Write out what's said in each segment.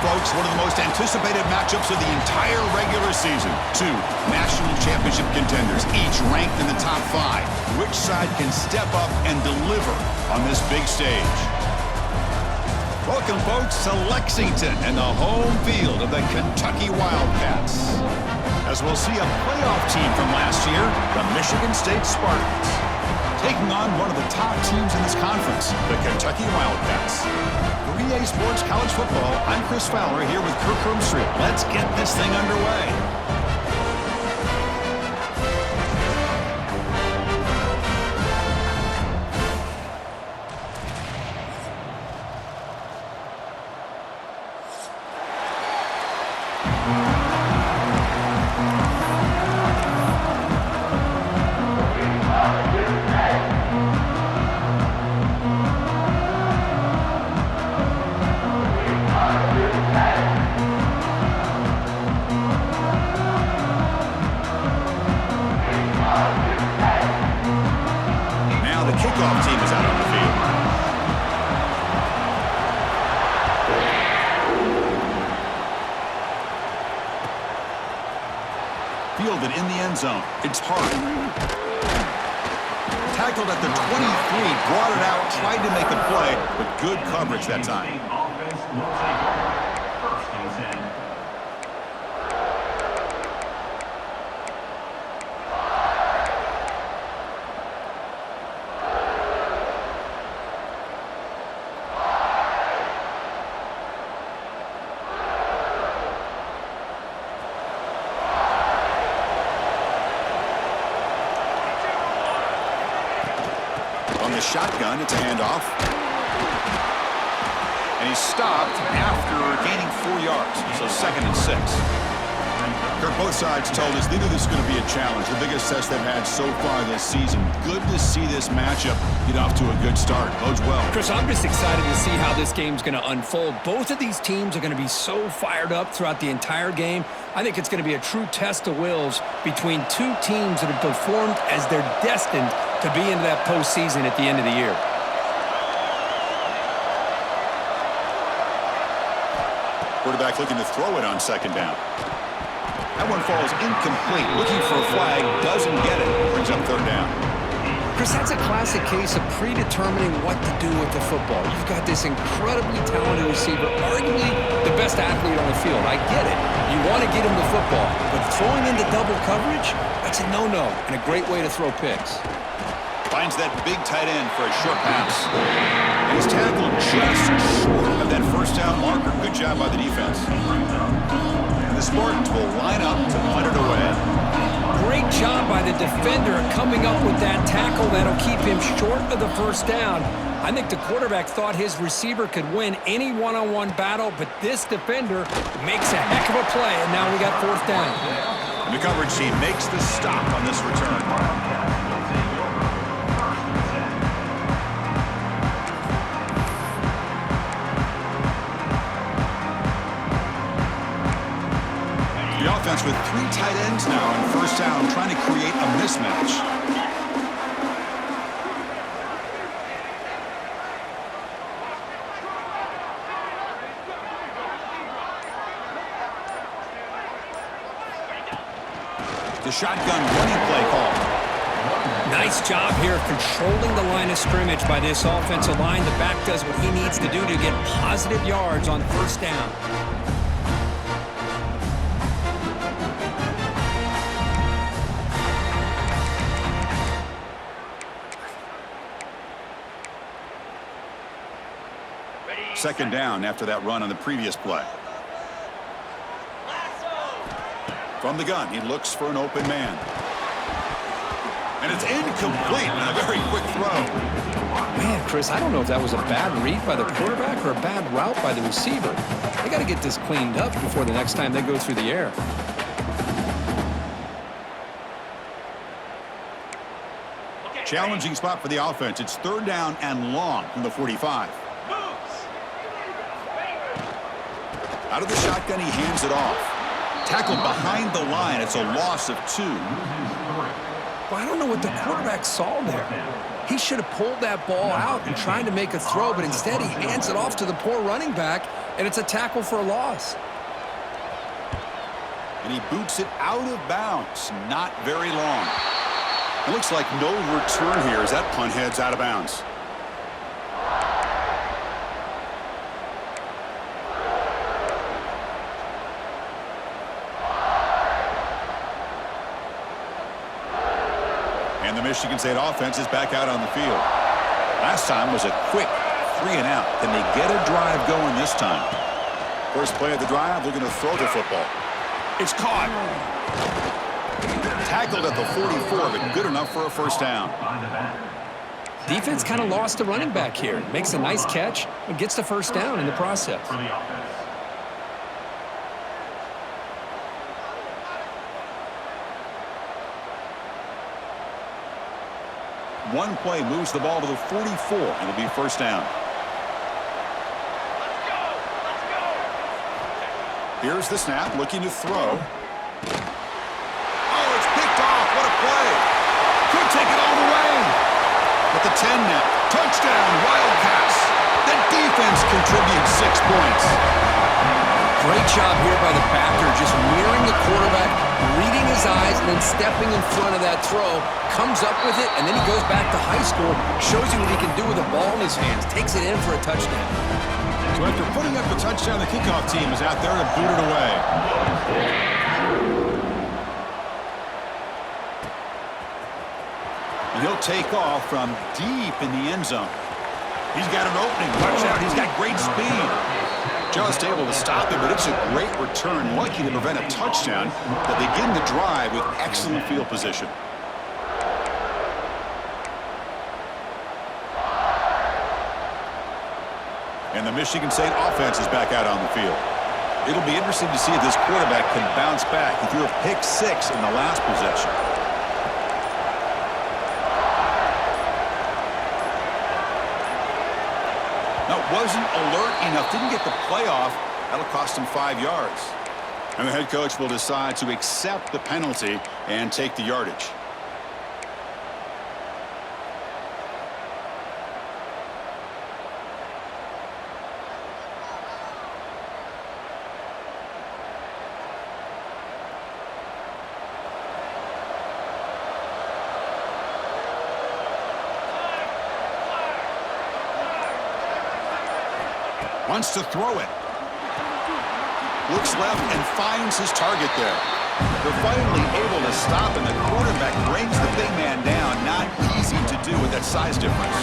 folks, one of the most anticipated matchups of the entire regular season. Two national championship contenders, each ranked in the top 5. Which side can step up and deliver on this big stage? Welcome, folks, to Lexington and the home field of the Kentucky Wildcats. As we'll see a playoff team from last year, the Michigan State Spartans, taking on one of the top teams in this conference, the Kentucky Wildcats. For EA Sports College Football, I'm Chris Fowler here with Kirk Herbstreit. Let's get this thing underway. Fielded in the end zone. It's hard. Tackled at the 23, brought it out, tried to make a play, but good coverage that time. The shotgun, it's a handoff. And he's stopped after gaining 4 yards, so 2nd and 6. Kirk, both sides told us they knew this was going to be a challenge, the biggest test they've had so far this season. Good to see this matchup get off to a good start. Bodes well. Chris, I'm just excited to see how this game's going to unfold. Both of these teams are going to be so fired up throughout the entire game. I think it's going to be a true test of wills between two teams that have performed as they're destined to be into that postseason at the end of the year. Quarterback looking to throw it on 2nd down. That one falls incomplete. Looking for a flag, doesn't get it. Brings up 3rd down. Chris, that's a classic case of predetermining what to do with the football. You've got this incredibly talented receiver, arguably the best athlete on the field. I get it. You want to get him the football, but throwing into double coverage, that's a no-no and a great way to throw picks. Finds that big tight end for a short pass. And he's tackled just short of that 1st down marker. Good job by the defense. And the Spartans will line up to punt it away. Great job by the defender coming up with that tackle that'll keep him short of the 1st down. I think the quarterback thought his receiver could win any one-on-one battle, but this defender makes a heck of a play, and now we got 4th down. And the coverage team makes the stop on this return. The offense with 3 tight ends now on 1st down, trying to create a mismatch. The shotgun running play call. Nice job here of controlling the line of scrimmage by this offensive line. The back does what he needs to do to get positive yards on 1st down. Second down after that run on the previous play. From the gun, he looks for an open man. And it's incomplete and a very quick throw. Man, Chris, I don't know if that was a bad read by the quarterback or a bad route by the receiver. They got to get this cleaned up before the next time they go through the air. Challenging spot for the offense. It's 3rd down and long from the 45. Out of the shotgun, he hands it off. Tackled behind the line. It's a loss of 2. Well, I don't know what the quarterback saw there. He should have pulled that ball out and tried to make a throw, but instead he hands it off to the poor running back, and it's a tackle for a loss. And he boots it out of bounds. Not very long. It looks like no return here as that punt heads out of bounds. And the Michigan State offense is back out on the field. Last time was a quick 3-and-out. Can they get a drive going this time? First play of the drive, they're going to throw the football. It's caught. Tackled at the 44, but good enough for a first down. Defense kind of lost the running back here. Makes a nice catch and gets the first down in the process. One play moves the ball to the 44, and it'll be first down. Here's the snap, looking to throw. Oh, it's picked off. What a play. Could take it all the way. At the 10 now. Touchdown, Wildcats. The defense contributes 6 points. Great job here by the backer, just mirroring the quarterback, reading his eyes, and then stepping in front of that throw. Comes up with it, and then he goes back to high school, shows you what he can do with a ball in his hands, takes it in for a touchdown. So after putting up the touchdown, the kickoff team is out there to boot it away. And he'll take off from deep in the end zone. He's got an opening. Watch out. He's got great speed. Just able to stop him, but it's a great return. Lucky to prevent a touchdown, but they begin the drive with excellent field position. And the Michigan State offense is back out on the field. It'll be interesting to see if this quarterback can bounce back. He threw a pick 6 in the last possession. Now, wasn't alert enough, didn't get the play off. That'll cost him 5 yards. And the head coach will decide to accept the penalty and take the yardage. Wants to throw it. Looks left and finds his target there. They're finally able to stop, and the quarterback brings the big man down. Not easy to do with that size difference.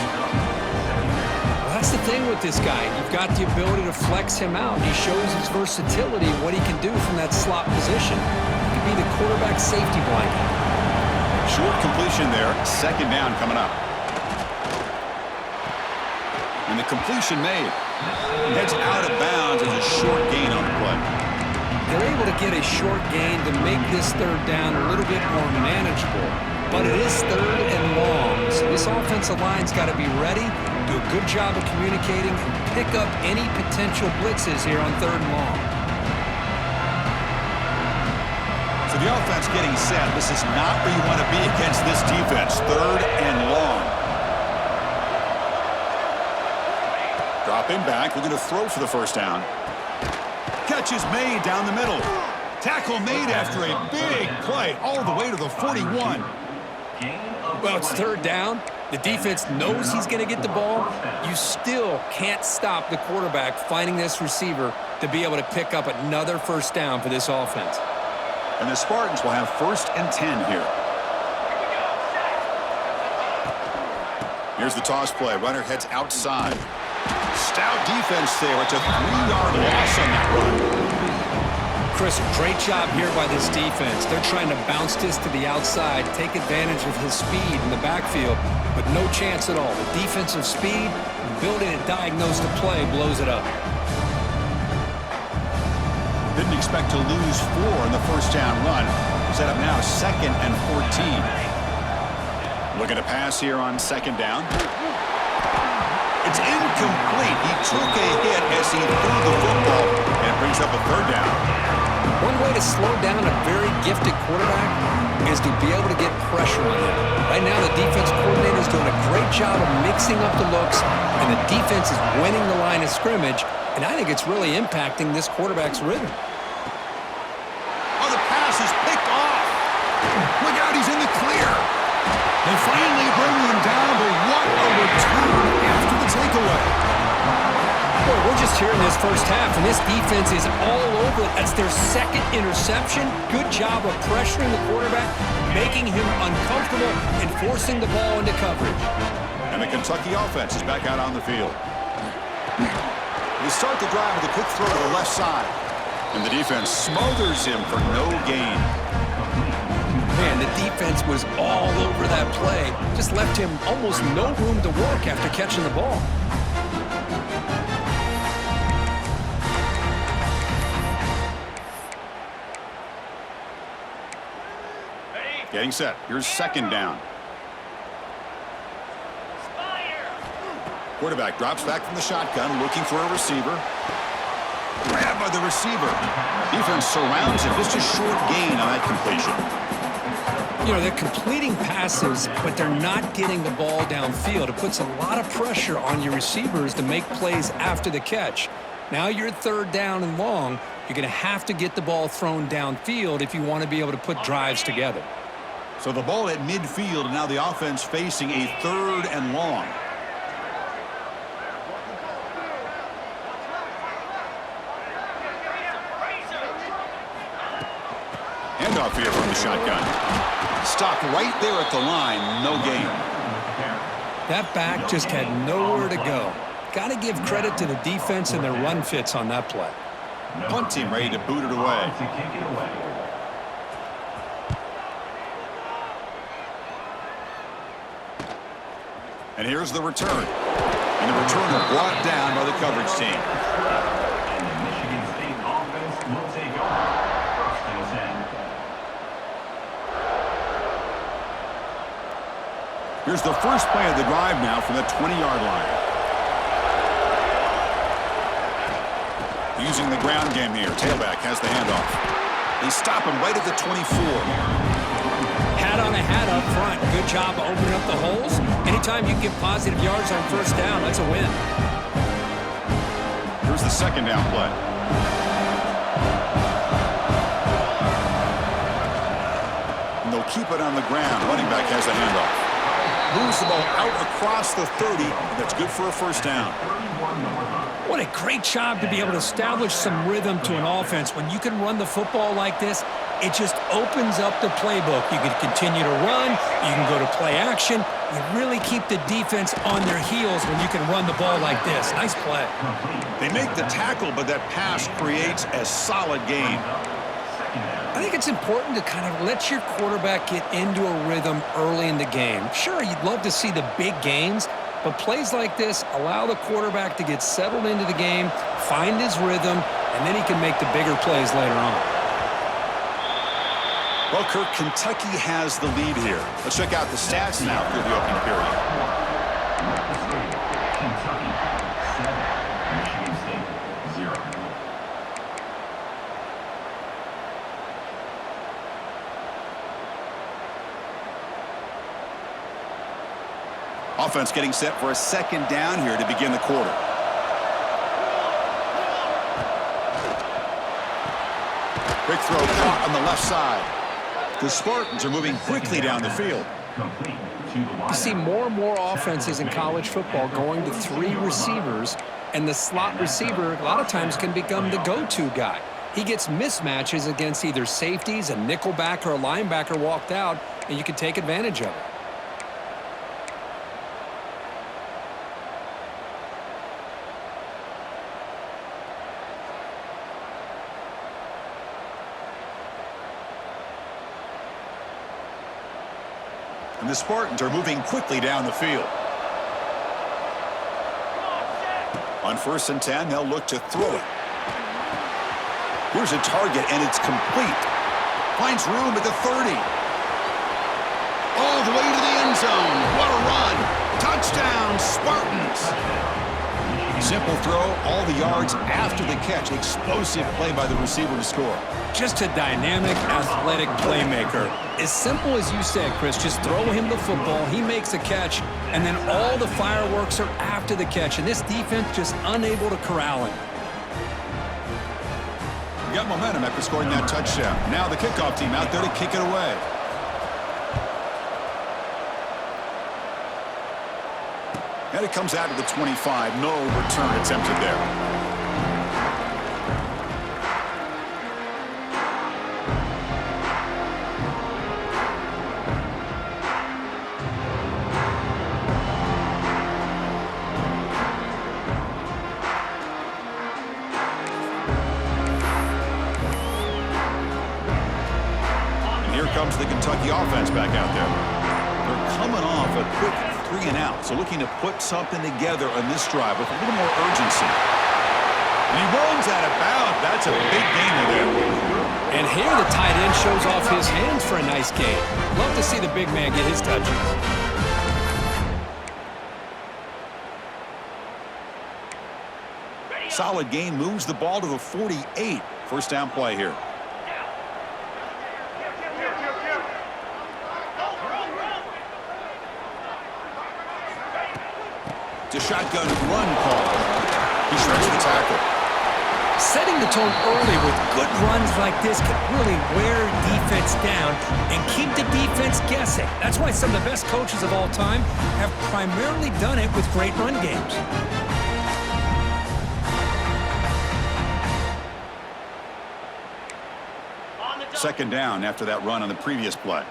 Well, that's the thing with this guy. You've got the ability to flex him out. He shows his versatility and what he can do from that slot position. He could be the quarterback safety blanket. Short completion there. Second down coming up. And the completion made. Heads out of bounds as a short gain on the play. They're able to get a short gain to make this third down a little bit more manageable. But it is third and long, so this offensive line's got to be ready, do a good job of communicating, and pick up any potential blitzes here on third and long. So the offense getting set. This is not where you want to be against this defense. Third and long. Dropping back, looking to throw for the first down. Catch is made down the middle. Tackle made after a big play all the way to the 41. Well, it's third down. The defense knows he's going to get the ball. You still can't stop the quarterback finding this receiver to be able to pick up another first down for this offense. And the Spartans will have 1st and 10 here. Here's the toss play. Runner heads outside. Stout defense there. It's a 3-yard loss on that run. Chris, great job here by this defense. They're trying to bounce this to the outside, take advantage of his speed in the backfield, but no chance at all. The defensive speed, ability to diagnose the play, blows it up. Didn't expect to lose 4 in the first down run. Set up now 2nd and 14. Looking to pass here on 2nd down. It's incomplete. He took a hit as he threw the football, and it brings up a 3rd down. One way to slow down a very gifted quarterback is to be able to get pressure on him. Right now, the defense coordinator is doing a great job of mixing up the looks, and the defense is winning the line of scrimmage, and I think it's really impacting this quarterback's rhythm. Oh, the pass is picked off. Look out, he's in the clear. They finally bring him down, but what a return after the takeaway. Boy, we're just here in this first half, and this defense is all over it. That's their second interception. Good job of pressuring the quarterback, making him uncomfortable, and forcing the ball into coverage. And the Kentucky offense is back out on the field. They start the drive with a quick throw to the left side. And the defense smothers him for no gain. Man, the defense was all over that play. Just left him almost no room to work after catching the ball. Getting set. Here's second down. Quarterback drops back from the shotgun, looking for a receiver. Grabbed by the receiver. Defense surrounds him. Just a short gain on that completion. You know, they're completing passes, but they're not getting the ball downfield. It puts a lot of pressure on your receivers to make plays after the catch. Now you're third down and long. You're going to have to get the ball thrown downfield if you want to be able to put drives together. So the ball at midfield, and now the offense facing a third and long. Handoff here from the shotgun. Stopped right there at the line, no gain. That back just had nowhere to go. Got to give credit to the defense and their run fits on that play. Punt team ready to boot it away. And here's the return. And the returner brought down by the coverage team. And the Michigan State offense will take over. First and 10. Here's the first play of the drive now from the 20-yard line. Using the ground game here. Tailback has the handoff. They stop him right at the 24. Hat on a hat up front. Good job opening up the holes. Anytime you can get positive yards on first down, that's a win. Here's the second down play. And they'll keep it on the ground. Running back has the handoff. Moves the ball out across the 30. And that's good for a first down. What a great job to be able to establish some rhythm to an offense. When you can run the football like this, it just opens up the playbook. You can continue to run. You can go to play action. You really keep the defense on their heels when you can run the ball like this. Nice play. They make the tackle, but that pass creates a solid gain. I think it's important to kind of let your quarterback get into a rhythm early in the game. Sure, you'd love to see the big gains, but plays like this allow the quarterback to get settled into the game, find his rhythm, and then he can make the bigger plays later on. Well, Kirk, Kentucky has the lead here. Let's check out the stats now through the opening period. Kentucky 7, Michigan State 0. Offense getting set for a second down here to begin the quarter. Quick throw caught on the left side. The Spartans are moving quickly down the field. You see more and more offenses in college football going to 3 receivers, and the slot receiver a lot of times can become the go-to guy. He gets mismatches against either safeties, a nickelback, or a linebacker walked out, and you can take advantage of it. And the Spartans are moving quickly down the field. On 1st and 10, they'll look to throw it. Here's a target, and it's complete. Finds room at the 30. All the way to the end zone. What a run. Touchdown, Spartans. Simple throw, all the yards after the catch. Explosive play by the receiver to score. Just a dynamic, athletic playmaker. As simple as you said, Chris, just throw him the football, he makes a catch, and then all the fireworks are after the catch, and this defense just unable to corral him. We got momentum after scoring that touchdown. Now the kickoff team out there to kick it away. And it comes out to the 25. No return attempted there. Comes the Kentucky offense back out there. They're coming off a quick 3-and-out, so looking to put something together on this drive with a little more urgency. And he runs out of bounds. That's a big gainer there. And here the tight end shows off his hands for a nice gain. Love to see the big man get his touches. Solid gain, moves the ball to the 48. First down play here. The shotgun run call. He starts the tackle. Setting the tone early with good runs like this can really wear defense down and keep the defense guessing. That's why some of the best coaches of all time have primarily done it with great run games. Second down after that run on the previous play.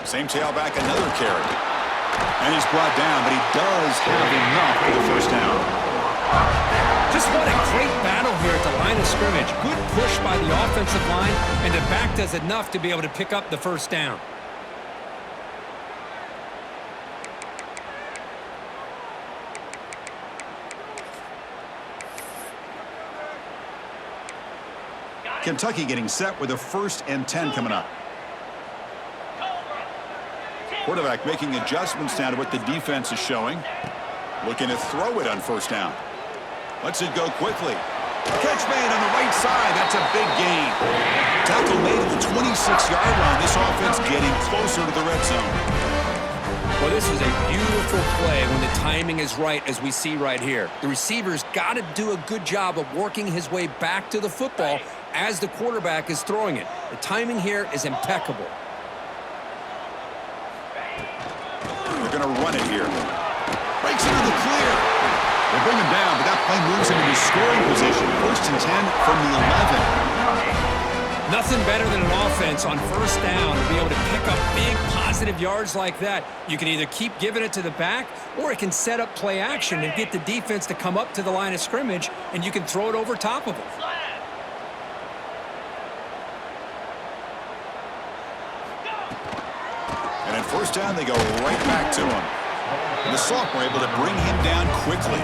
Same tailback, another carry. And he's brought down, but he does have enough for the first down. Just what a great battle here at the line of scrimmage. Good push by the offensive line, and the back does enough to be able to pick up the first down. Kentucky getting set with a 1st and 10 coming up. Quarterback making adjustments now to what the defense is showing. Looking to throw it on first down. Lets it go quickly. Catch made on the right side. That's a big gain. Tackle made at the 26-yard line. This offense getting closer to the red zone. Well, this is a beautiful play when the timing is right, as we see right here. The receiver's got to do a good job of working his way back to the football as the quarterback is throwing it. The timing here is impeccable. They're going to run it here. Breaks into the clear. They bring him down, but that play moves him into scoring position. 1st and 10 from the 11. Nothing better than an offense on first down to be able to pick up big positive yards like that. You can either keep giving it to the back, or it can set up play action and get the defense to come up to the line of scrimmage, and you can throw it over top of them. And at first down, they go right back to him. And the sophomore able to bring him down quickly.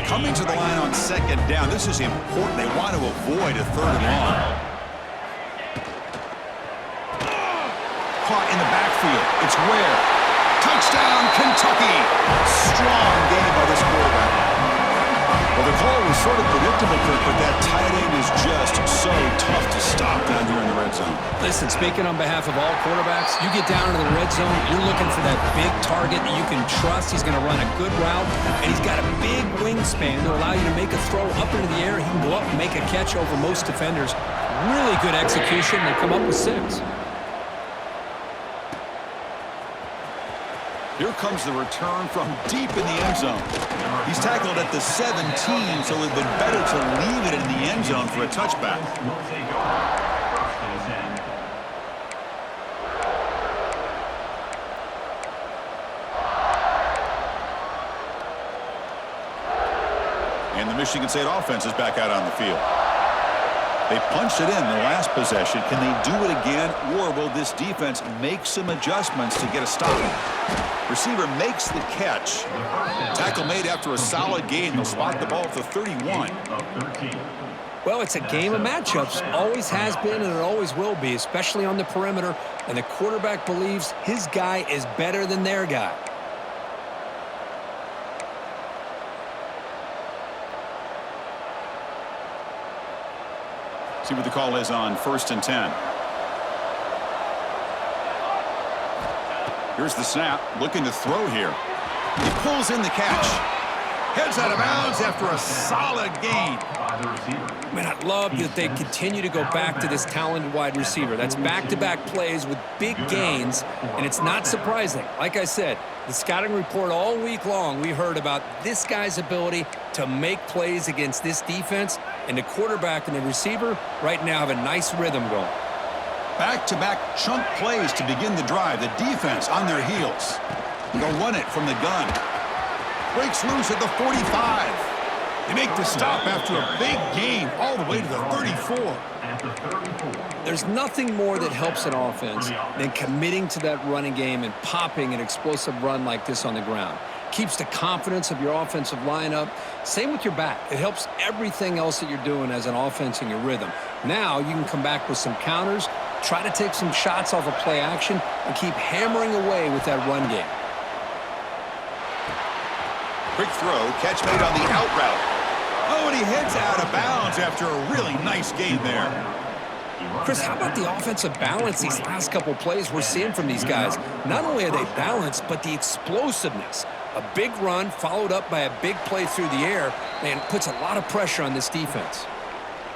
Coming to the line on 2nd down. This is important. They want to avoid a 3rd and long. Caught in the backfield. It's Ware. Touchdown, Kentucky. Strong game by this quarterback. Well, the call was sort of predictable, Kirk, but that tight end is just so tough to stop down here in the red zone. Listen, speaking on behalf of all quarterbacks, you get down into the red zone, you're looking for that big target that you can trust. He's going to run a good route, and he's got a big wingspan to allow you to make a throw up into the air. He can go up and make a catch over most defenders. Really good execution. They come up with 6. Here comes the return from deep in the end zone. He's tackled at the 17, so it would have been better to leave it in the end zone for a touchback. And the Michigan State offense is back out on the field. They punched it in the last possession. Can they do it again, or will this defense make some adjustments to get a stop? Receiver makes the catch. Tackle made after a solid gain. They'll spot the ball at the 31. Well, it's a game of matchups. Always has been and it always will be, especially on the perimeter. And the quarterback believes his guy is better than their guy. See what the call is on 1st and 10. Here's the snap. Looking to throw here. He pulls in the catch. Heads out of bounds after a solid gain. Man, I love that they continue to go back to this talented wide receiver. That's back-to-back plays with big gains, and it's not surprising. Like I said, the scouting report all week long, we heard about this guy's ability to make plays against this defense, and the quarterback and the receiver right now have a nice rhythm going. Back-to-back chunk plays to begin the drive. The defense on their heels. They'll run it from the gun. Breaks loose at the 45. They make the stop after a big gain all the way to the 34. There's nothing more that helps an offense than committing to that running game and popping an explosive run like this on the ground. Keeps the confidence of your offensive lineup. Same with your back. It helps everything else that you're doing as an offense in your rhythm. Now you can come back with some counters, try to take some shots off of play action, and keep hammering away with that run game. Quick throw, catch made on the out route. Oh, and he heads out of bounds after a really nice gain there. Chris, how about the offensive balance these last couple plays we're seeing from these guys? Not only are they balanced, but the explosiveness. A big run followed up by a big play through the air, and it puts a lot of pressure on this defense.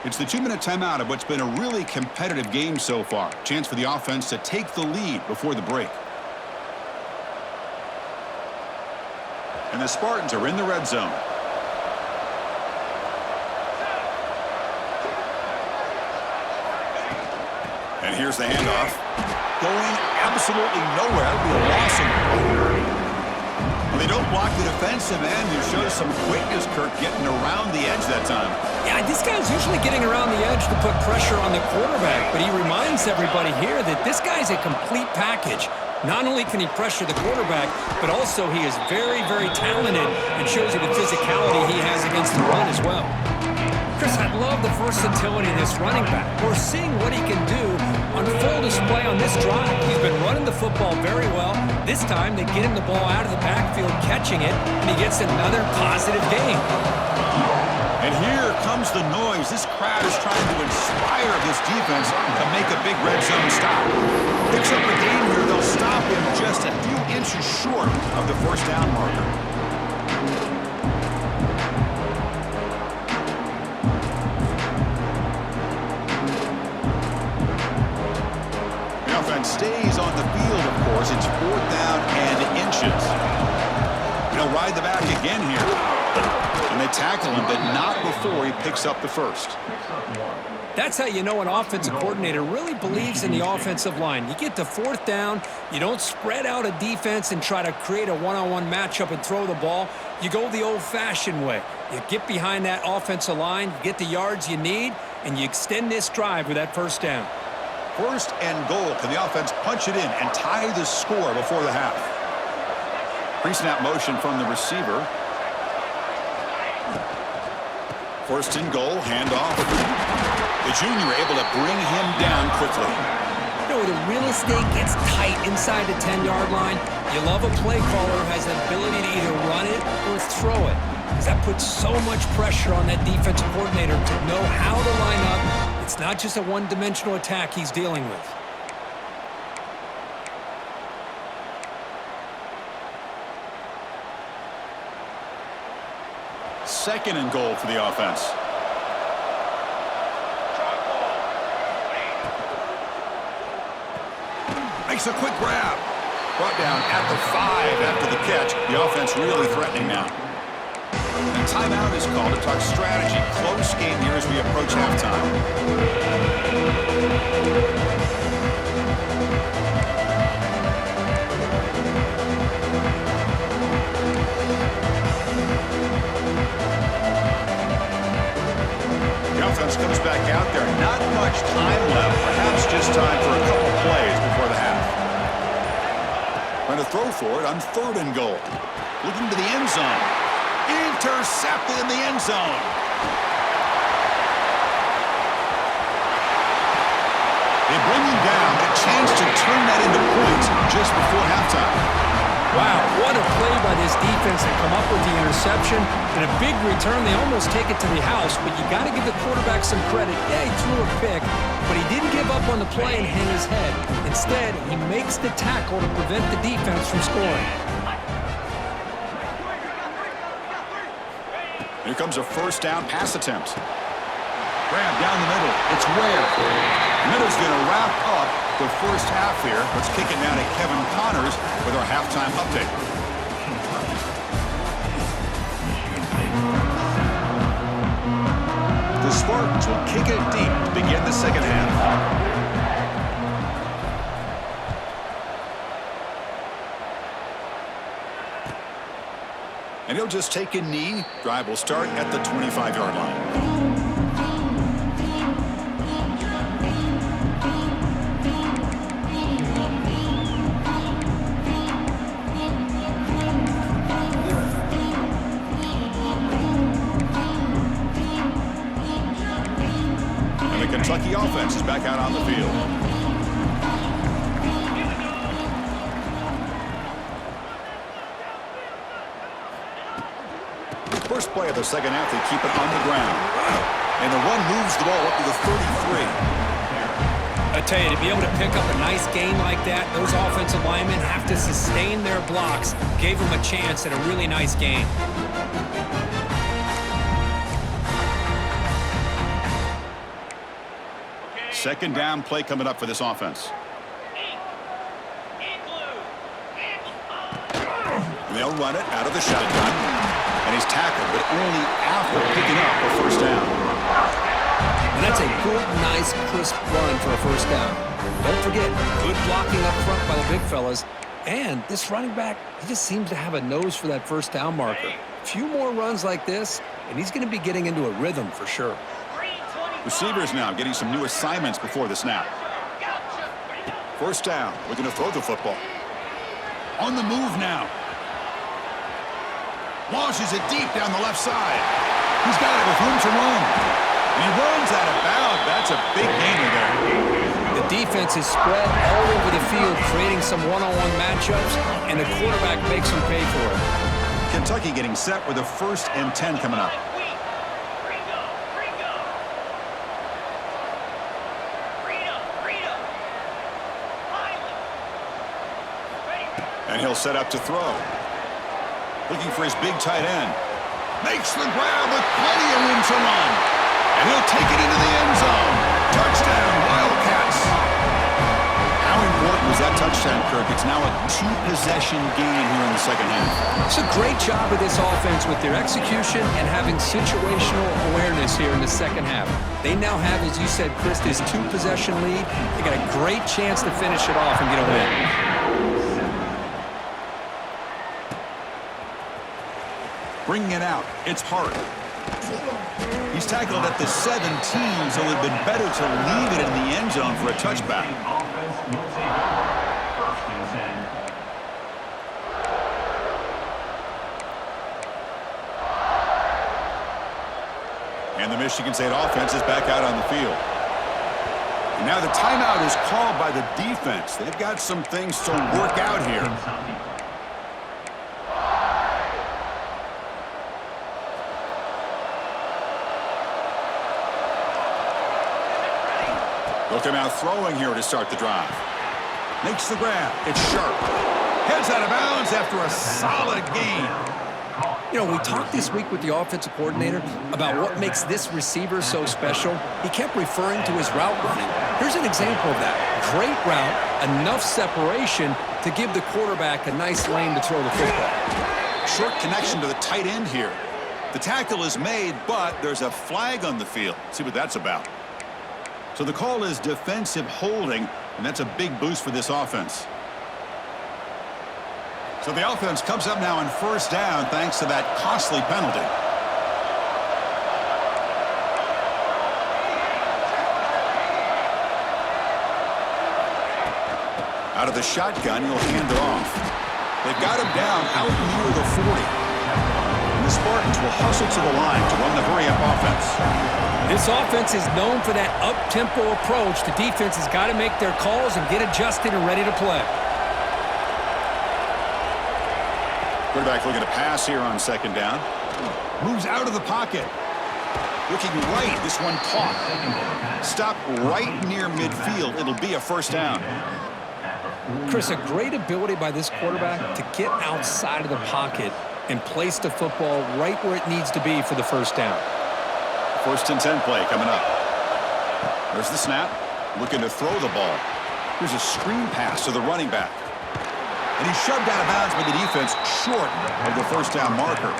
It's the 2-minute timeout of what's been a really competitive game so far. Chance for the offense to take the lead before the break. And the Spartans are in the red zone. And here's the handoff. Going absolutely nowhere. That'll be a loss of play. Well, they don't block the defensive end, who shows some quickness, Kirk, getting around the edge that time. Yeah, this guy's usually getting around the edge to put pressure on the quarterback, but he reminds everybody here that this guy's a complete package. Not only can he pressure the quarterback, but also he is very, very talented and shows you the physicality he has against the run as well. Chris, I love the versatility of this running back. We're seeing what he can do on full display on this drive. He's been running the football very well. This time, they get him the ball out of the backfield, catching it, and he gets another positive gain. And here comes the noise. This crowd is trying to inspire this defense to make a big red zone stop. Picks up a gain here. They'll stop him just a few inches short of the first down marker. The offense stays on the field, of course. It's 4th down and inches. They'll ride the back again here. And they tackle him, but not before he picks up the first. That's how you know an offensive coordinator really believes in the offensive line. You get to 4th down, you don't spread out a defense and try to create a one-on-one matchup and throw the ball. You go the old-fashioned way. You get behind that offensive line, you get the yards you need, and you extend this drive with that first down. 1st and goal. Can the offense punch it in and tie the score before the half? Pre-snap motion from the receiver. 1st and goal, handoff. The junior able to bring him down quickly. You know, the real estate gets tight inside the 10-yard line. You love a play caller who has the ability to either run it or throw it, because that puts so much pressure on that defensive coordinator to know how to line up. It's not just a one-dimensional attack he's dealing with. Second and goal for the offense. Makes a quick grab. Brought down at the 5 after the catch. The offense really threatening now. And timeout is called to talk strategy. Close game here as we approach halftime. offense comes back out there. Not much time left. Perhaps just time for a couple plays before the half. Trying to throw for it on 3rd and goal. Looking to the end zone. Intercepted in the end zone. They bring him down. A chance to turn that into points just before halftime. Wow, what a play by this defense to come up with the interception. And a big return. They almost take it to the house, but you got to give the quarterback some credit. Yeah, he threw a pick, but he didn't give up on the play and hang his head. Instead, he makes the tackle to prevent the defense from scoring. Here comes a 1st down pass attempt. Grab down the middle. It's Ware. Middle's going to wrap up the first half here. Let's kick it now to Kevin Connors with our halftime update. The Spartans will kick it deep to begin the second half. And he'll just take a knee. Drive will start at the 25-yard line. Kentucky offense is back out on the field. First play of the second half, they keep it on the ground. And the run moves the ball up to the 33. I tell you, to be able to pick up a nice gain like that, those offensive linemen have to sustain their blocks. Gave them a chance at a really nice game. Second down play coming up for this offense. And they'll run it out of the shotgun. And he's tackled, but only after picking up a 1st down. And that's a good, nice, crisp run for a 1st down. Don't forget, good blocking up front by the big fellas. And this running back, he just seems to have a nose for that 1st down marker. A few more runs like this, and he's going to be getting into a rhythm for sure. Receivers now getting some new assignments before the snap. 1st down. We're going to throw the football. On the move now. Launches it deep down the left side. He's got it with room to run. And he runs out of bounds. That's a big gainer there. The defense is spread all over the field, creating some one-on-one matchups, and the quarterback makes them pay for it. Kentucky getting set with a 1st and 10 coming up. And he'll set up to throw. Looking for his big tight end. Makes the grab with plenty of room to run. And he'll take it into the end zone. Touchdown, Wildcats. How important was that touchdown, Kirk? It's now a 2-possession game here in the second half. It's a great job of this offense with their execution and having situational awareness here in the second half. They now have, as you said, Chris, this 2-possession lead. They got a great chance to finish it off and get a win. Bringing it out, it's Hart. He's tackled at the 17, so it would have been better to leave it in the end zone for a touchback. And the Michigan State offense is back out on the field. And now the timeout is called by the defense. They've got some things to work out here. They'll come out throwing here to start the drive. Makes the grab. It's Sharp. Heads out of bounds after a solid gain. You know, we talked this week with the offensive coordinator about what makes this receiver so special. He kept referring to his route running. Here's an example of that. Great route, enough separation to give the quarterback a nice lane to throw the football. Short connection to the tight end here. The tackle is made, but there's a flag on the field. Let's see what that's about. So the call is defensive holding, and that's a big boost for this offense. So the offense comes up now on 1st down thanks to that costly penalty. Out of the shotgun, he'll hand it off. They've got him down out near the 40. And the Spartans will hustle to the line to run the hurry-up offense. This offense is known for that up-tempo approach. The defense has got to make their calls and get adjusted and ready to play. Quarterback looking to pass here on second down. Moves out of the pocket. Looking right, this one caught. Stop right near midfield. It'll be a first down. Chris, a great ability by this quarterback to get outside of the pocket and place the football right where it needs to be for the first down. First and 10 play coming up. There's the snap. Looking to throw the ball. Here's a screen pass to the running back. And he's shoved out of bounds by the defense short of the first down marker.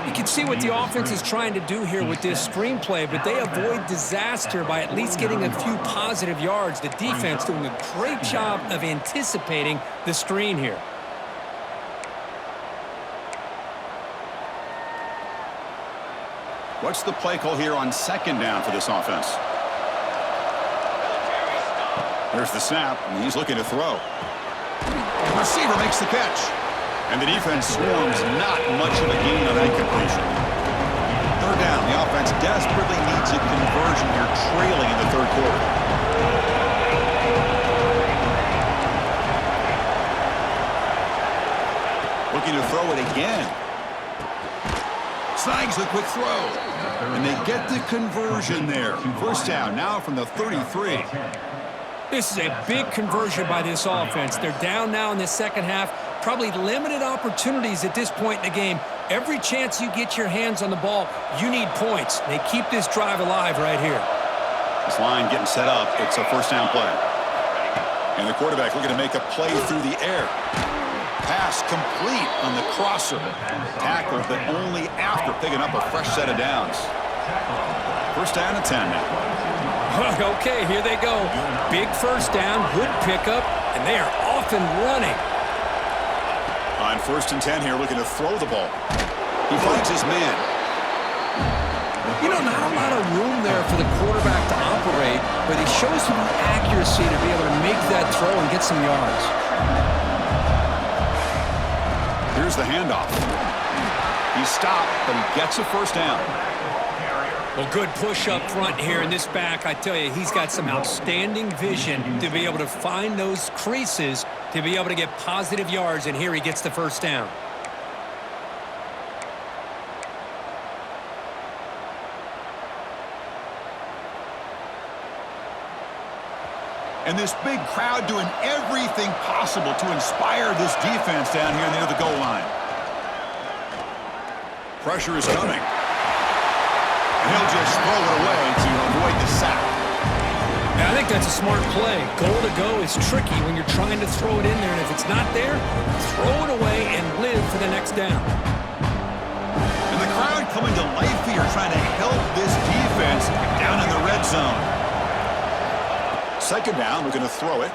You can see what the offense is trying to do here with this screen play, but they avoid disaster by at least getting a few positive yards. The defense doing a great job of anticipating the screen here. What's the play call here on second down for this offense? There's the snap, and he's looking to throw. The receiver makes the catch. And the defense swarms, not much of a gain on that completion. Third down, the offense desperately needs a conversion here, trailing in the third quarter. Looking to throw it again. Snags the quick throw. And they get the conversion there. First down now from the 33. This is a big conversion by this offense. They're down now in the second half. Probably limited opportunities at this point in the game. Every chance you get your hands on the ball, you need points. They keep this drive alive right here. This line getting set up. It's a first down play. And the quarterback looking to make a play through the air. Pass complete on the crosser. Tackled, but only after picking up a fresh set of downs. First down and 10 now. Okay, here they go. Big first down, good pickup, and they are off and running. On first and 10 here, looking to throw the ball. He finds his man. You know, not a lot of room there for the quarterback to operate, but he shows some accuracy to be able to make that throw and get some yards. Here's the handoff. He stopped, but he gets a first down. Well, good push up front here in this back. I tell you, he's got some outstanding vision to be able to find those creases, to be able to get positive yards, and here he gets the first down. And this big crowd doing everything possible to inspire this defense down here near the goal line. Pressure is coming. And he'll just throw it away to avoid the sack. Now, I think that's a smart play. Goal to go is tricky when you're trying to throw it in there, and if it's not there, throw it away and live for the next down. And the crowd coming to life here, trying to help this defense down in the red zone. Second down, looking to throw it.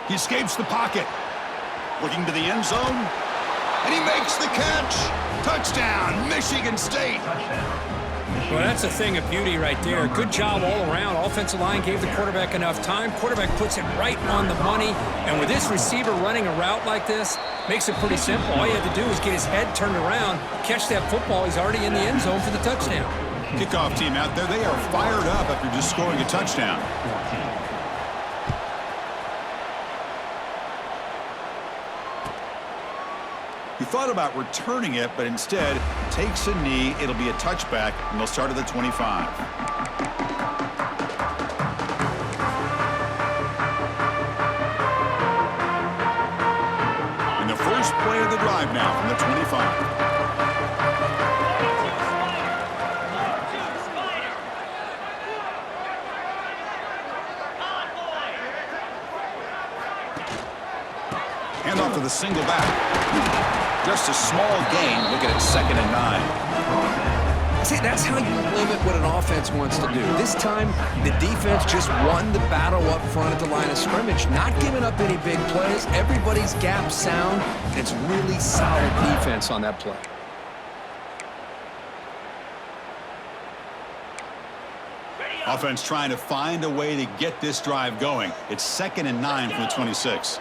He escapes the pocket. Looking to the end zone. And he makes the catch. Touchdown, Michigan State. Well, that's a thing of beauty right there. Good job all around. Offensive line gave the quarterback enough time. Quarterback puts it right on the money. And with this receiver running a route like this, makes it pretty simple. All you have to do is get his head turned around, catch that football. He's already in the end zone for the touchdown. Kickoff team out there. They are fired up after just scoring a touchdown. He thought about returning it, but instead takes a knee. It'll be a touchback, and they'll start at the 25. And the first play of the drive now from the 25. Hand off to the single back. Just a small gain. Looking at 2nd and 9. See, that's how you limit what an offense wants to do. This time, the defense just won the battle up front at the line of scrimmage, not giving up any big plays. Everybody's gap sound. It's really solid defense on that play. Offense trying to find a way to get this drive going. It's 2nd and 9 from the 26.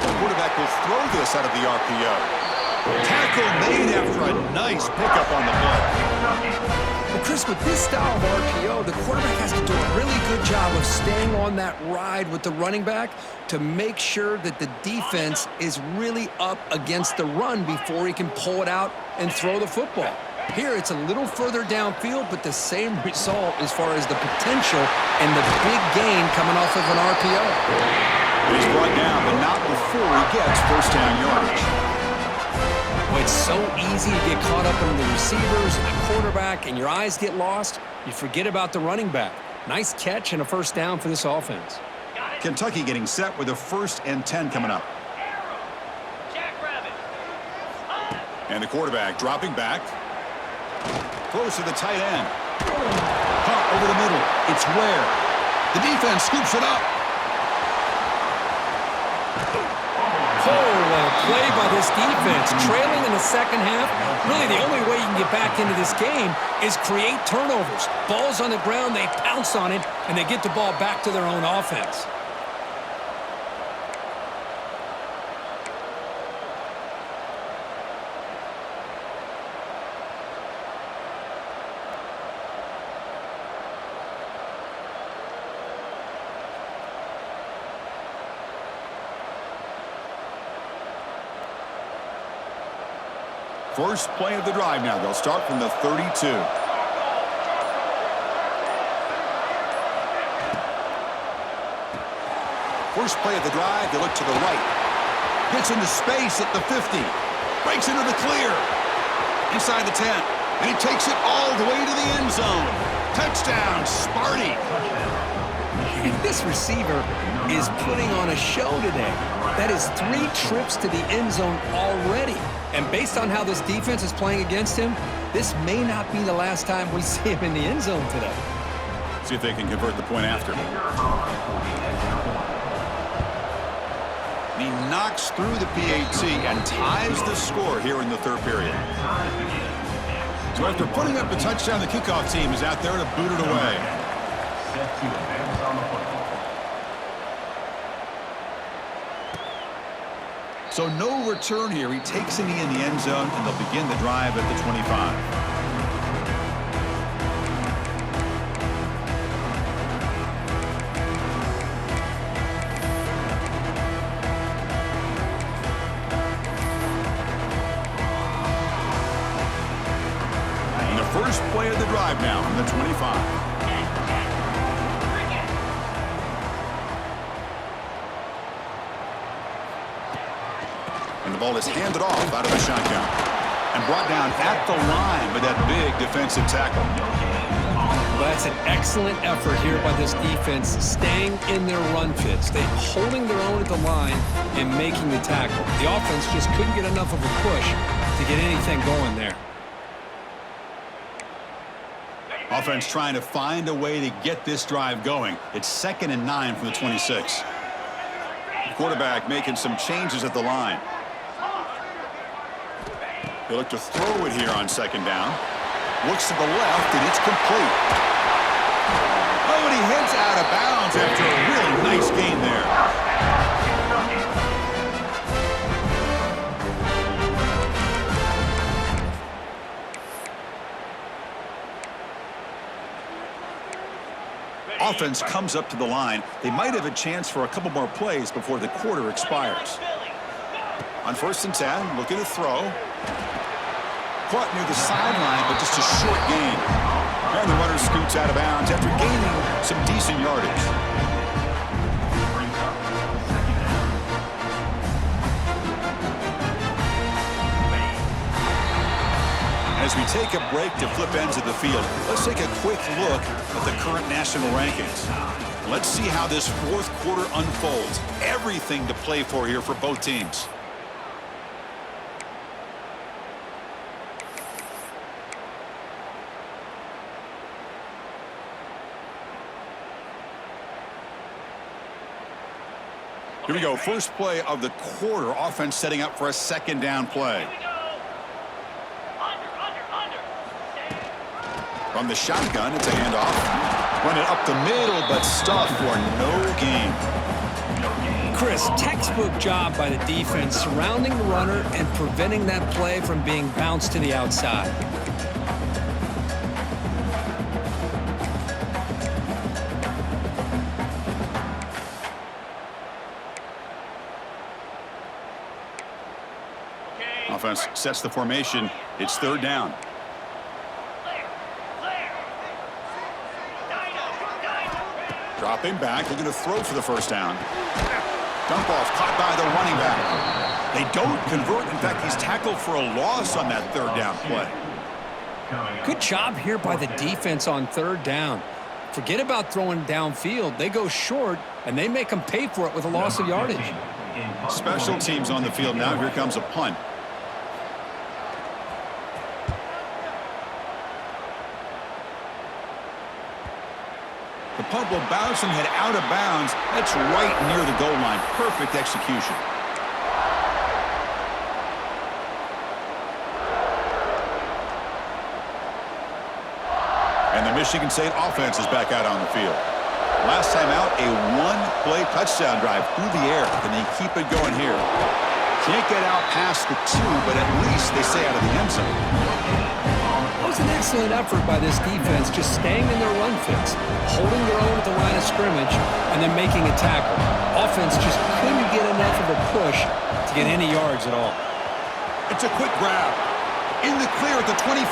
The quarterback will throw this out of the RPO. Tackle made after a nice pickup on the play. Well, Chris, with this style of RPO, the quarterback has to do a really good job of staying on that ride with the running back to make sure that the defense is really up against the run before he can pull it out and throw the football. Here, it's a little further downfield, but the same result as far as the potential and the big gain coming off of an RPO. He's brought down, but not before he gets first down yardage. Well, it's so easy to get caught up in the receivers and the quarterback, and your eyes get lost. You forget about the running back. Nice catch and a first down for this offense. Kentucky getting set with a 1st and 10 coming up. And the quarterback dropping back. Close to the tight end. Pump over the middle. It's Ware. The defense scoops it up. Play by this defense. Trailing in the second half, really the only way you can get back into this game is create turnovers. Ball's on the ground, they pounce on it, and they get the ball back to their own offense. First play of the drive now. They'll start from the 32. First play of the drive, they look to the right. Gets into space at the 50. Breaks into the clear. Inside the 10. And he takes it all the way to the end zone. Touchdown, Sparty. This receiver is putting on a show today. That is 3 trips to the end zone already. And based on how this defense is playing against him, this may not be the last time we see him in the end zone today. See if they can convert the point after. He knocks through the PAT and ties the score here in the 3rd period. So after putting up the touchdown, the kickoff team is out there to boot it away. Set to advance on the football. So no return here. He takes it in the end zone, and they'll begin the drive at the 25. And the first play of the drive now from the 25. The ball is handed off out of the shotgun and brought down at the line with that big defensive tackle. Well, that's an excellent effort here by this defense, staying in their run fits. They're holding their own at the line and making the tackle. The offense just couldn't get enough of a push to get anything going there. Offense trying to find a way to get this drive going. It's 2nd and 9 from the 26. The quarterback making some changes at the line. They look to throw it here on 2nd down. Looks to the left, and it's complete. Oh, and he heads out of bounds after a really nice gain there. Offense comes up to the line. They might have a chance for a couple more plays before the quarter expires. On 1st and 10, looking to throw. Caught near the sideline, but just a short gain. And the runner scoots out of bounds after gaining some decent yardage. As we take a break to flip ends of the field, let's take a quick look at the current national rankings. Let's see how this 4th quarter unfolds. Everything to play for here for both teams. Here we go. First play of the quarter. Offense setting up for a 2nd down play. From the shotgun, it's a handoff. Run it up the middle, but stuffed for no gain. Chris, textbook job by the defense surrounding the runner and preventing that play from being bounced to the outside. Offense sets the formation. It's third down. Dropping back, looking to throw for the first down. Dump off, caught by the running back. They don't convert. In fact, he's tackled for a loss on that third down play. Good job here by the defense on third down. Forget about throwing downfield. They go short, and they make them pay for it with a loss of yardage. Special teams on the field now. Here comes a punt. The punt will bounce and head out of bounds. That's right near the goal line. Perfect execution. And the Michigan State offense is back out on the field. Last time out, a one-play touchdown drive through the air. Can they keep it going here? Can't get out past the two, but at least they stay out of the end zone. That was an excellent effort by this defense, just staying in their run fits, holding their own at the line of scrimmage, and then making a tackle. Offense just couldn't get enough of a push to get any yards at all. It's a quick grab. In the clear at the 25.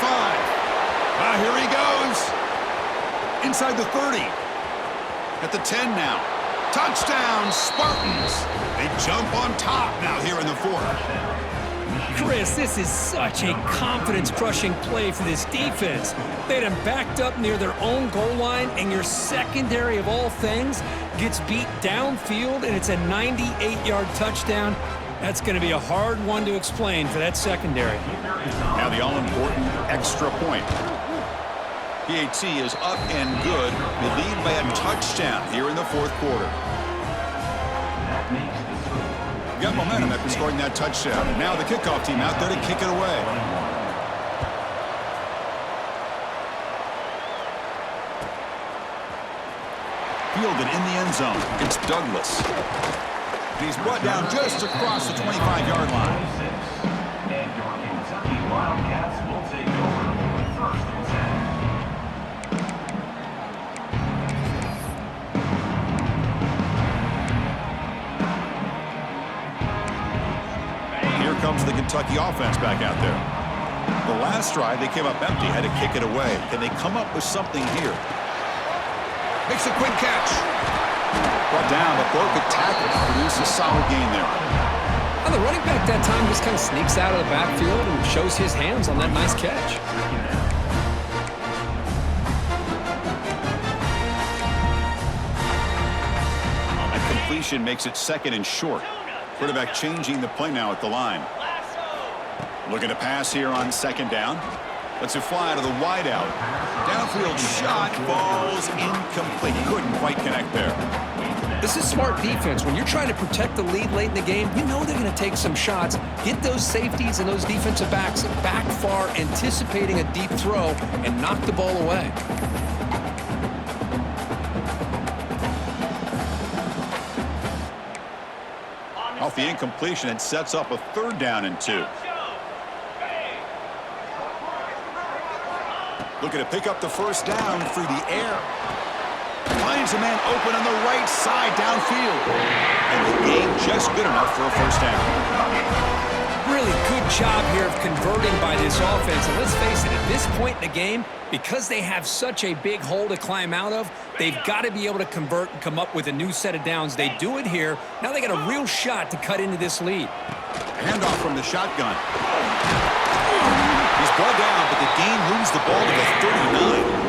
Here he goes. Inside the 30. At the 10 now. Touchdown, Spartans. They jump on top now here in the fourth. Chris, this is such a confidence-crushing play for this defense. They had them backed up near their own goal line, and your secondary of all things gets beat downfield, and it's a 98-yard touchdown. That's going to be a hard one to explain for that secondary. Now the all-important extra point. PAT is up and good. They lead by a touchdown here in the fourth quarter. Got momentum after scoring that touchdown. Now the kickoff team out there to kick it away. Fielded in the end zone. It's Douglas. And he's brought down just across the 25-yard line. And your Kentucky Wildcats will take over first and 10. Here comes the Kentucky offense back out there. The last drive, they came up empty, had to kick it away. Can they come up with something here? Makes a quick catch. Brought down, but broke a tackle. Produced a solid gain there. And the running back that time just kind of sneaks out of the backfield and shows his hands on that nice catch. A completion makes it second and short. Quarterback changing the play now at the line. Looking to pass here on second down. Lets it fly to the wideout. Downfield shot falls incomplete. Couldn't quite connect there. This is smart defense. When you're trying to protect the lead late in the game, you know they're going to take some shots, get those safeties and those defensive backs back far, anticipating a deep throw, and knock the ball away. Off the incompletion, it sets up a third down and 2. Looking to pick up the first down through the air. Finds a man open on the right side downfield. And the game just good enough for a first down. Really good job here of converting by this offense. And let's face it, at this point in the game, because they have such a big hole to climb out of, they've got to be able to convert and come up with a new set of downs. They do it here. Now they got a real shot to cut into this lead. Handoff from the shotgun. He's brought down, but the game moves the ball to the 39.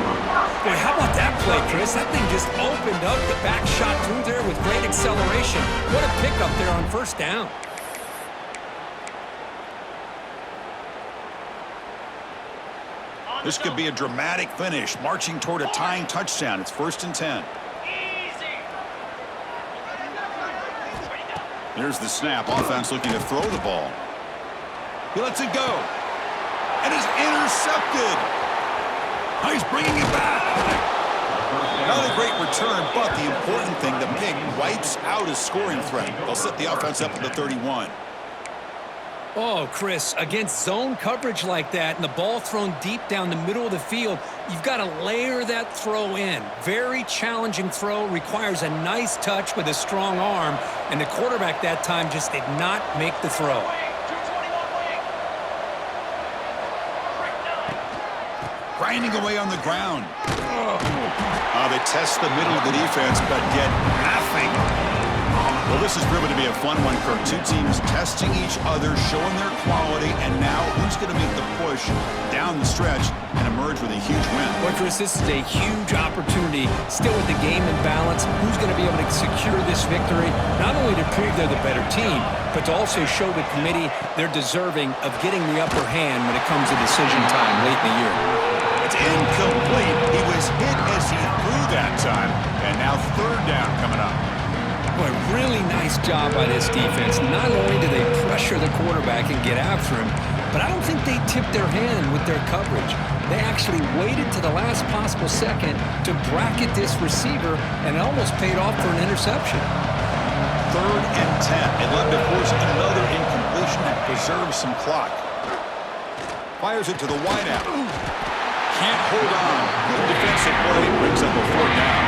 Boy, how about that play, Chris? That thing just opened up the back shot through there with great acceleration. What a pickup there on first down. This could be a dramatic finish, marching toward a tying touchdown. It's first and 10. Here's the snap. Offense looking to throw the ball. He lets it go. And is intercepted. Oh, he's bringing it back. Not a great return, but the important thing, the pick wipes out a scoring threat. They'll set the offense up at the 31. Oh, Chris, against zone coverage like that and the ball thrown deep down the middle of the field, you've got to layer that throw in. Very challenging throw, requires a nice touch with a strong arm, and the quarterback that time just did not make the throw. Grinding away on the ground. They test the middle of the defense, but get nothing. Well, this has proven to be a fun one, Kirk. Two teams testing each other, showing their quality, and now who's going to make the push down the stretch and emerge with a huge win? Well, Chris, this is a huge opportunity. Still with the game in balance, who's going to be able to secure this victory, not only to prove they're the better team, but to also show the committee they're deserving of getting the upper hand when it comes to decision time late in the year. It's incomplete. He was hit as he threw that time, and now third down coming up. Boy, really nice job by this defense. Not only do they pressure the quarterback and get after him, but I don't think they tipped their hand with their coverage. They actually waited to the last possible second to bracket this receiver, and it almost paid off for an interception. 3rd and 10. It led to force another incompletion and preserve some clock. Fires it to the wideout. Can't hold on. Good defensive play brings up a 4th down.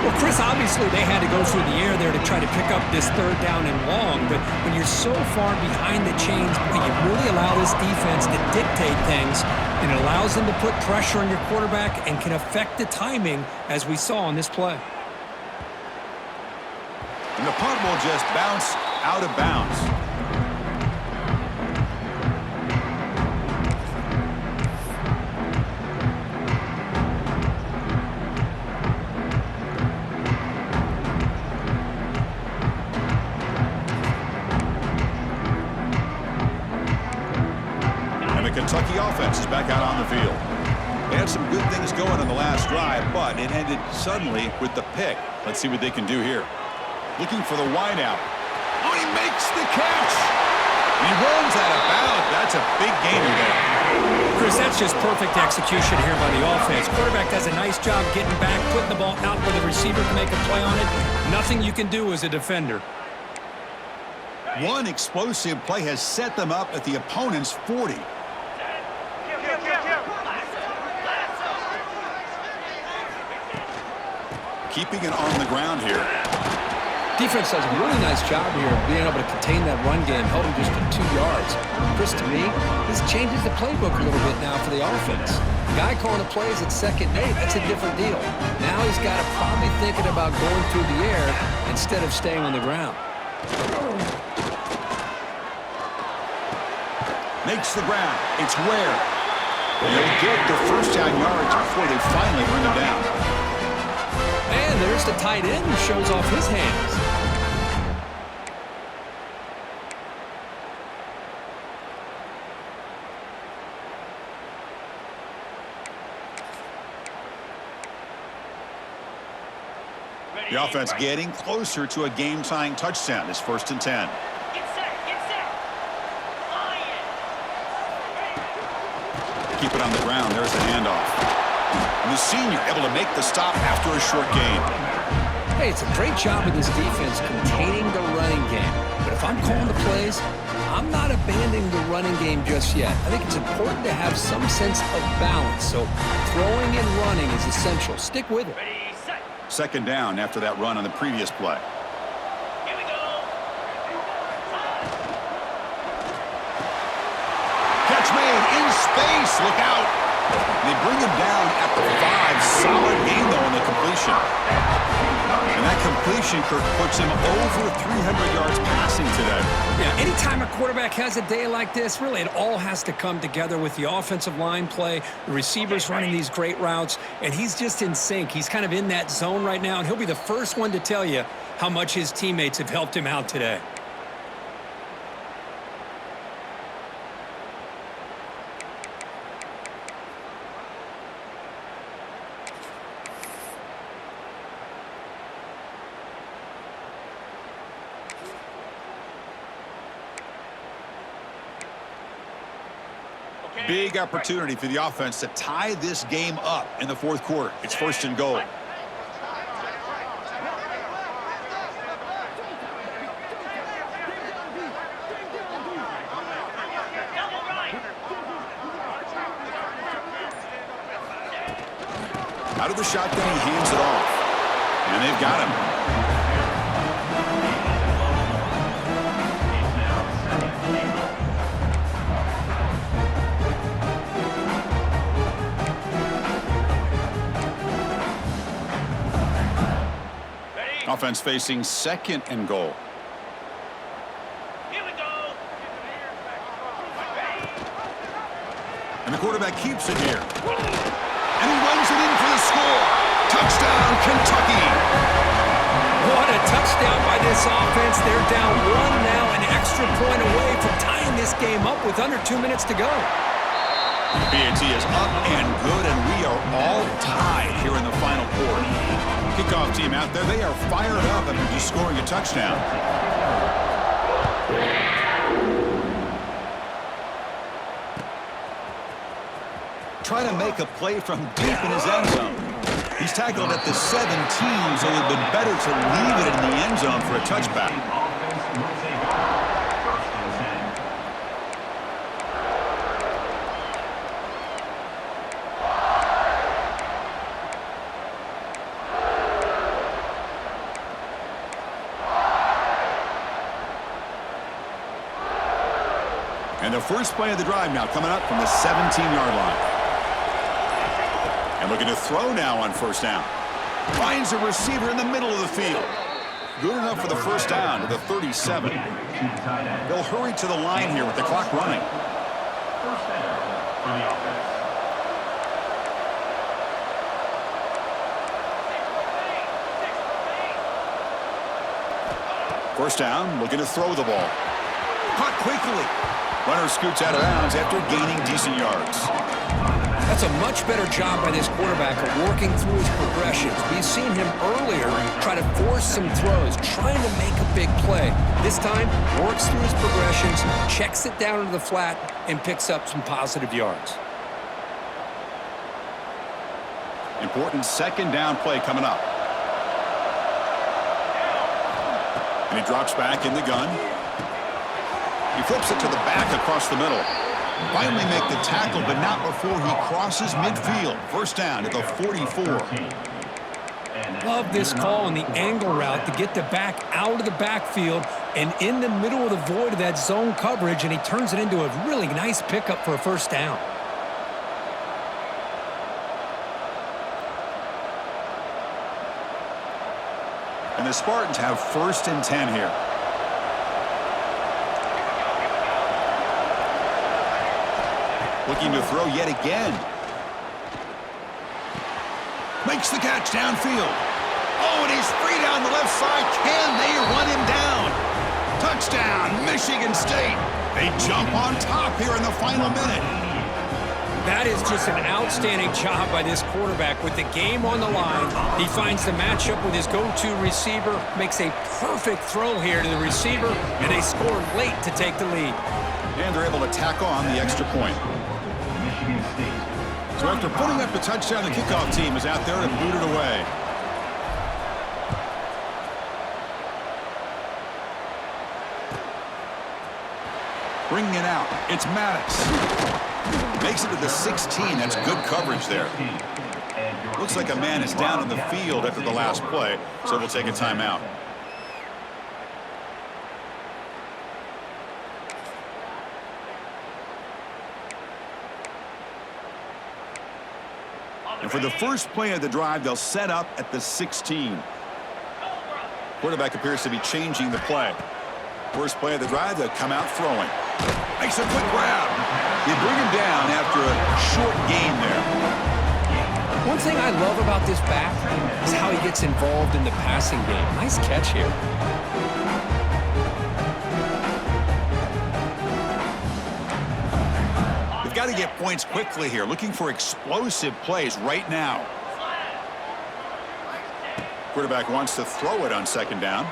Well, Chris, obviously they had to go through the air there to try to pick up this 3rd down and long, but when you're so far behind the chains, you really allow this defense to dictate things, and it allows them to put pressure on your quarterback and can affect the timing, as we saw on this play. And the punt will just bounce out of bounds. Kentucky offense is back out on the field. They had some good things going on the last drive, but it ended suddenly with the pick. Let's see what they can do here. Looking for the wideout. Oh, he makes the catch! He runs out of bounds. That's a big gainer there. Chris, that's just perfect execution here by the offense. Quarterback does a nice job getting back, putting the ball out where the receiver can make a play on it. Nothing you can do as a defender. One explosive play has set them up at the opponent's 40. Keeping it on the ground here. Defense does a really nice job here of being able to contain that run game, held him just to 2 yards. Chris, to me, this changes the playbook a little bit now for the offense. The guy calling the plays at 2nd and 8, that's a different deal. Now he's got to probably thinking about going through the air instead of staying on the ground. Makes the ground. It's Ware. They'll get the 1st down yards before they finally bring him down. And there's the tight end who shows off his hands. The offense getting closer to a game-tying touchdown. It's 1st and 10. Keep it on the ground. There's the handoff. And the senior able to make the stop after a short gain. Hey, it's a great job of this defense containing the running game. But if I'm calling the plays, I'm not abandoning the running game just yet. I think it's important to have some sense of balance. So throwing and running is essential. Stick with it. 2nd down after that run on the previous play. Here we go. Catch made in space. Look out. They bring him down at the 5. Solid gain, though, on the completion. And that completion, Kirk, puts him over 300 yards passing today. Yeah, anytime a quarterback has a day like this, really it all has to come together with the offensive line play, the receivers running these great routes, and he's just in sync. He's kind of in that zone right now, and he'll be the first one to tell you how much his teammates have helped him out today. Big opportunity for the offense to tie this game up in the fourth quarter. It's 1st and goal. Out of the shotgun, he hands it off. And they've got him. Offense facing 2nd and goal. Here we go. And the quarterback keeps it here. And he runs it in for the score. Touchdown, Kentucky. What a touchdown by this offense. They're down 1 now, an extra point away from tying this game up with under 2 minutes to go. The PAT is up and good, and we are all tied here in the final quarter. Kickoff team out there, they are fired up after just scoring a touchdown. Trying to make a play from deep in his end zone. He's tackled at the 17, so it would have been better to leave it in the end zone for a touchback. Offense will take over. 1st and 10. And the first play of the drive now coming up from the 17-yard line. And looking to throw now on 1st down. Finds a receiver in the middle of the field. Good enough for the 1st down to the 37. They'll hurry to the line here with the clock running. 1st down for the offense. 1st down, looking to throw the ball. Caught quickly. Runner scoots out of bounds after gaining decent yards. That's a much better job by this quarterback of working through his progressions. We've seen him earlier try to force some throws, trying to make a big play. This time, works through his progressions, checks it down into the flat, and picks up some positive yards. Important 2nd down play coming up. And he drops back in the gun. He flips it to the back across the middle. Finally make the tackle, but not before he crosses midfield. 1st down at the 44. Love this call on the angle route to get the back out of the backfield and in the middle of the void of that zone coverage, and he turns it into a really nice pickup for a 1st down. And the Spartans have 1st and 10 here. Looking to throw yet again. Makes the catch downfield. Oh, and he's free down the left side. Can they run him down? Touchdown, Michigan State. They jump on top here in the final minute. That is just an outstanding job by this quarterback with the game on the line. He finds the matchup with his go-to receiver, makes a perfect throw here to the receiver, and they score late to take the lead. And they're able to tack on the extra point. Michigan State. So after putting up the touchdown, the kickoff team is out there to boot it away. Bringing it out, it's Maddox. Makes it to the 16. That's good coverage there. Looks like a man is down on the field after the last play, so we'll take a timeout. And for the first play of the drive, they'll set up at the 16. Quarterback appears to be changing the play. First play of the drive, they'll come out throwing. Makes a quick grab. They bring him down after a short gain there. One thing I love about this back is how he gets involved in the passing game. Nice catch here. They've got to get points quickly here, looking for explosive plays right now. Quarterback wants to throw it on 2nd down.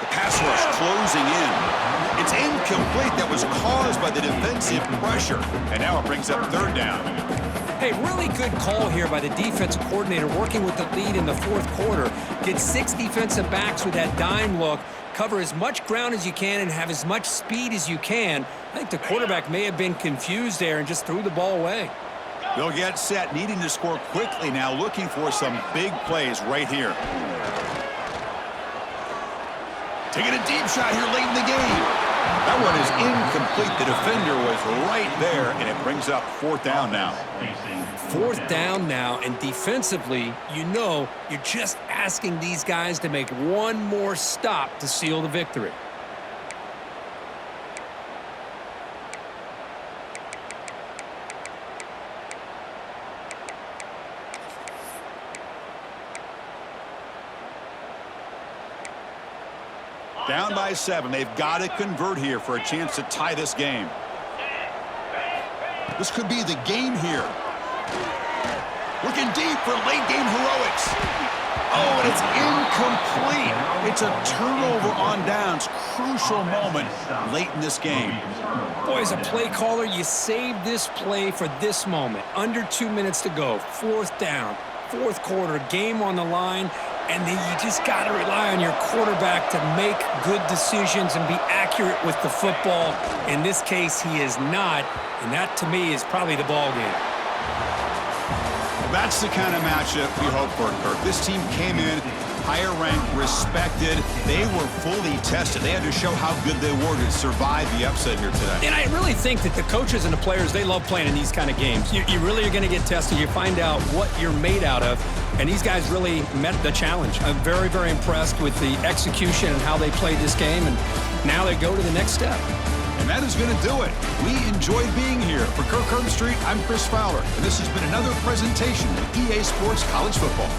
The pass rush closing in. It's incomplete. That was caused by the defensive pressure. And now it brings up third down. Hey, really good call here by the defensive coordinator working with the lead in the fourth quarter. Get 6 defensive backs with that dime look. Cover as much ground as you can and have as much speed as you can. I think the quarterback may have been confused there and just threw the ball away. They'll get set, needing to score quickly now, looking for some big plays right here. Taking a deep shot here late in the game. That one is incomplete. The defender was right there, and it brings up fourth down now. Fourth down now, and defensively, you know you're just asking these guys to make one more stop to seal the victory. Down by 7. They've got to convert here for a chance to tie this game. This could be the game here. Looking deep for late game heroics. Oh, and it's incomplete. It's a turnover on downs. Crucial moment late in this game. Boy, as a play caller, you save this play for this moment. Under 2 minutes to go. Fourth down. Fourth quarter. Game on the line. And then you just got to rely on your quarterback to make good decisions and be accurate with the football. In this case, he is not. And that, to me, is probably the ball game. That's the kind of matchup we hope for, Kirk. This team came in higher ranked, respected. They were fully tested. They had to show how good they were to survive the upset here today. And I really think that the coaches and the players, they love playing in these kind of games. You really are going to get tested. You find out what you're made out of. And these guys really met the challenge. I'm very, very impressed with the execution and how they played this game. And now they go to the next step. And that is going to do it. We enjoyed being here. For Kirk Herbstreit, I'm Chris Fowler. And this has been another presentation of EA Sports College Football.